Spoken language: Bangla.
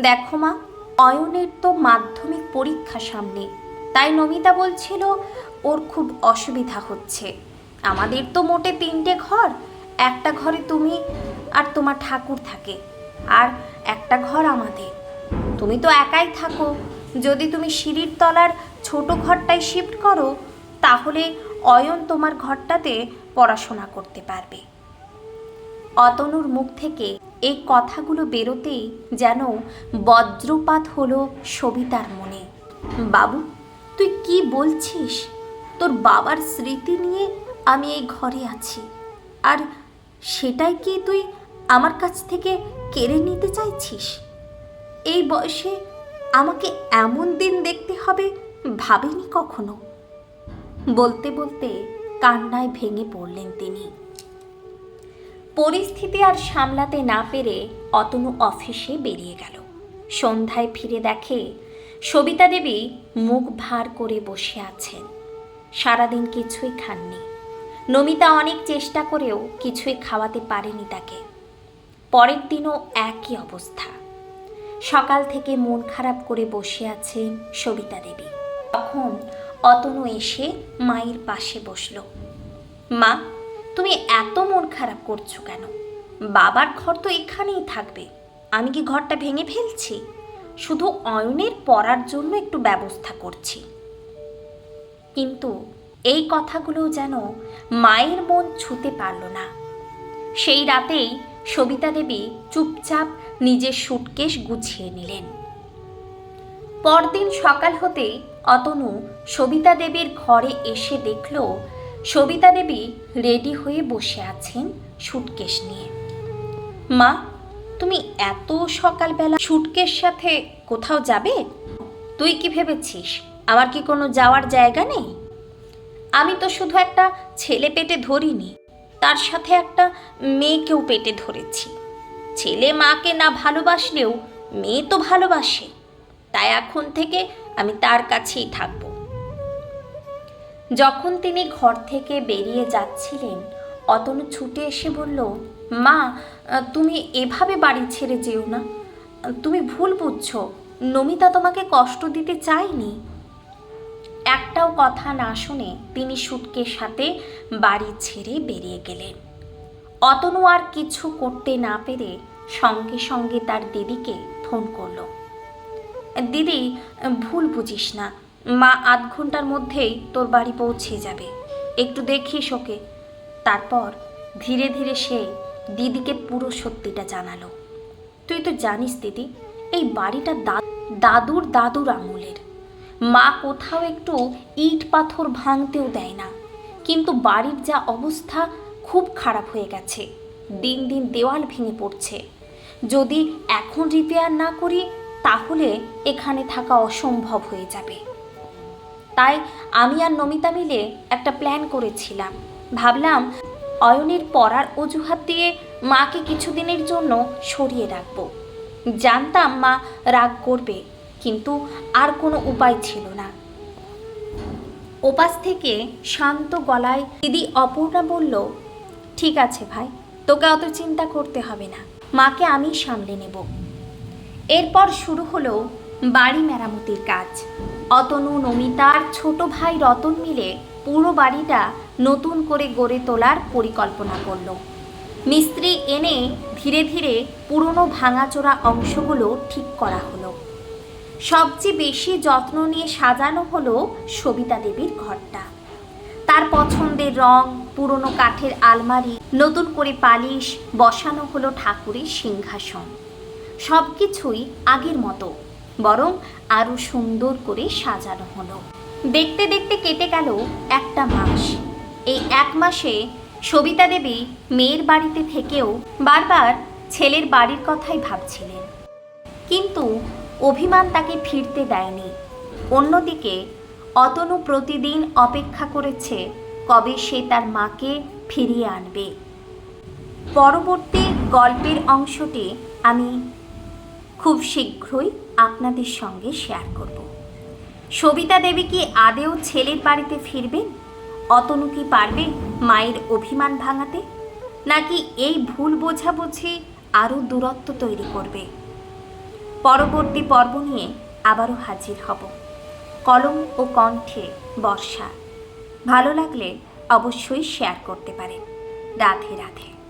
দেখো মা, অয়নের তো মাধ্যমিক পরীক্ষা সামনে, তাই নমিতা বলছিল ওর খুব অসুবিধা হচ্ছে। আমাদের তো মোটে 3টে ঘর, একটা ঘরে তুমি আর তোমার ঠাকুর থাকে, আর একটা ঘর আমাদের। তুমি তো একাই থাকো, যদি তুমি সিঁড়ির তলার ছোট ঘরটায় শিফট করো তাহলে অয়ন তোমার ঘরটাতে পড়াশোনা করতে পারবে। অতনুর মুখ থেকে এই কথাগুলো বেরোতেই যেন বজ্রপাত হলো সবিতার মনে। বাবু, তুই কি বলছিস? তোর বাবার স্মৃতি নিয়ে আমি এই ঘরে আছি, আর সেটাই কি তুই আমার কাছ থেকে কেড়ে নিতে চাইছিস? এই বয়সে আমাকে এমন দিন দেখতে হবে ভাবিনি কখনো। বলতে বলতে কান্নায় ভেঙে পড়লেন তিনি। পরিস্থিতি আর সামলাতে না পেরে অতনু অফিসে বেরিয়ে গেল। সন্ধ্যায় ফিরে দেখে সবিতা দেবী মুখ ভার করে বসে আছেন। সারাদিন কিছুই খাননি। নমিতা অনেক চেষ্টা করেও কিছুই খাওয়াতে পারেনি তাকে। পরের দিনও একই অবস্থা। সকাল থেকে মন খারাপ করে বসে আছেন সবিতা দেবী। তখন অতনু এসে মায়ের পাশে বসল। মা, তুমি এত মন খারাপ করছো কেন? বাবার ঘর তো এখানেই থাকবে, আমি কি ঘরটা ভেঙে ফেলছি? শুধু অয়নের পড়ার জন্য একটু ব্যবস্থা করছি। কিন্তু এই কথাগুলো যেন মায়ের মন ছুঁতে পারল না। সেই রাতেই সবিতা দেবী চুপচাপ নিজের সুটকেস গুছিয়ে নিলেন। পরদিন সকাল হতেই অতনু সবিতা দেবীর ঘরে এসে দেখল সবিতা দেবী রেডি হয়ে বসে আছেন সুটকেস নিয়ে। মা, তুমি এত সকালবেলা সুটকেস সাথে কোথাও যাবে? তুই কি ভেবেছিস আমার কি কোনো যাওয়ার জায়গা নেই? আমি তো শুধু একটা ছেলে পেটে ধরিনি, তার সাথে একটা মেয়েকেও পেটে ধরেছি। ছেলে মাকে না ভালোবাসলেও মেয়ে তো ভালোবাসে, তাই এখন থেকে আমি তার কাছেই থাকব। যখন তিনি ঘর থেকে বেরিয়ে যাচ্ছিলেন অতনু ছুটে এসে বলল, মা, তুমি এভাবে বাড়ি ছেড়ে যেও না। তুমি ভুল বুঝছো, নমিতা তোমাকে কষ্ট দিতে চায়নি। একটাও কথা না শুনে তিনি সুটকের সাথে বাড়ি ছেড়ে বেরিয়ে গেলেন। অতনু আর কিছু করতে না পেরে সঙ্গে সঙ্গে তার দিদিকে ফোন করল। দিদি, ভুল বুঝিস না, মা আধ ঘন্টার মধ্যেই তোর বাড়ি পৌঁছে যাবে, একটু দেখিস ওকে। তারপর ধীরে ধীরে সে দিদিকে পুরো সত্যিটা জানালো। তুই তো জানিস দিদি, এই বাড়িটা দাদুর দাদুর আমলের। মা কোথাও একটু ইট পাথর ভাঙতেও দেয় না, কিন্তু বাড়ির যা অবস্থা খুব খারাপ হয়ে গেছে। দিন দিন দেওয়াল ভেঙে পড়ছে। যদি এখন রিপেয়ার না করি তাহলে এখানে থাকা অসম্ভব হয়ে যাবে। তাই আমি আর নমিতা মিলে একটা প্ল্যান করেছিলাম। ভাবলাম অয়নের পড়ার অজুহাত দিয়ে মাকে কিছুদিনের জন্য সরিয়ে রাখবো। জানতাম মা রাগ করবে, কিন্তু আর কোনো উপায় ছিল না। ওপাশ থেকে শান্ত গলায় দিদি অপর্ণা বলল, ঠিক আছে ভাই, তোকে অত চিন্তা করতে হবে না, মাকে আমি সামলে নেব। এরপর শুরু হলো বাড়ি মেরামতির কাজ। অতনু, নমিতা আর ছোট ভাই রতন মিলে পুরো বাড়িটা নতুন করে গড়ে তোলার পরিকল্পনা করল। মিস্ত্রি এনে ধীরে ধীরে পুরনো ভাঙাচোরা অংশগুলো ঠিক করা হলো। সবচেয়ে বেশি যত্ন নিয়ে সাজানো হলো সবিতা দেবীর ঘরটা। তার পছন্দের রং, পুরনো কাঠের আলমারি, নতুন করে পালিশ, বসানো হলো ঠাকুরের সিংহাসন। সব কিছুই আগের মতো, বরং আরো সুন্দর করে সাজানো হলো। দেখতে দেখতে কেটে গেল একটা মাস। এই 1 মাসে সবিতা দেবী মেয়ের বাড়িতে থেকেও বারবার ছেলের বাড়ির কথাই ভাবছিলেন, কিন্তু অভিমান তাকে ফিরতে দেয়নি। অন্যদিকে অতনু প্রতিদিন অপেক্ষা করেছে কবে সে তার মাকে ফিরিয়ে আনবে। পরবর্তী গল্পের অংশটি আমি খুব শীঘ্রই আপনাদের সঙ্গে শেয়ার করব। সবিতা দেবী কি আদেও ছেলের বাড়িতে ফিরবেন? অতনু কি পারবে মায়ের অভিমান ভাঙাতে, নাকি এই ভুল বোঝাবুঝি আরও দূরত্ব তৈরি করবে? পরবর্তী পর্ব নিয়ে আবারও হাজির হব। কলম ও কণ্ঠে বর্ষা। ভালো লাগলে অবশ্যই শেয়ার করতে পারেন। রাধে রাধে।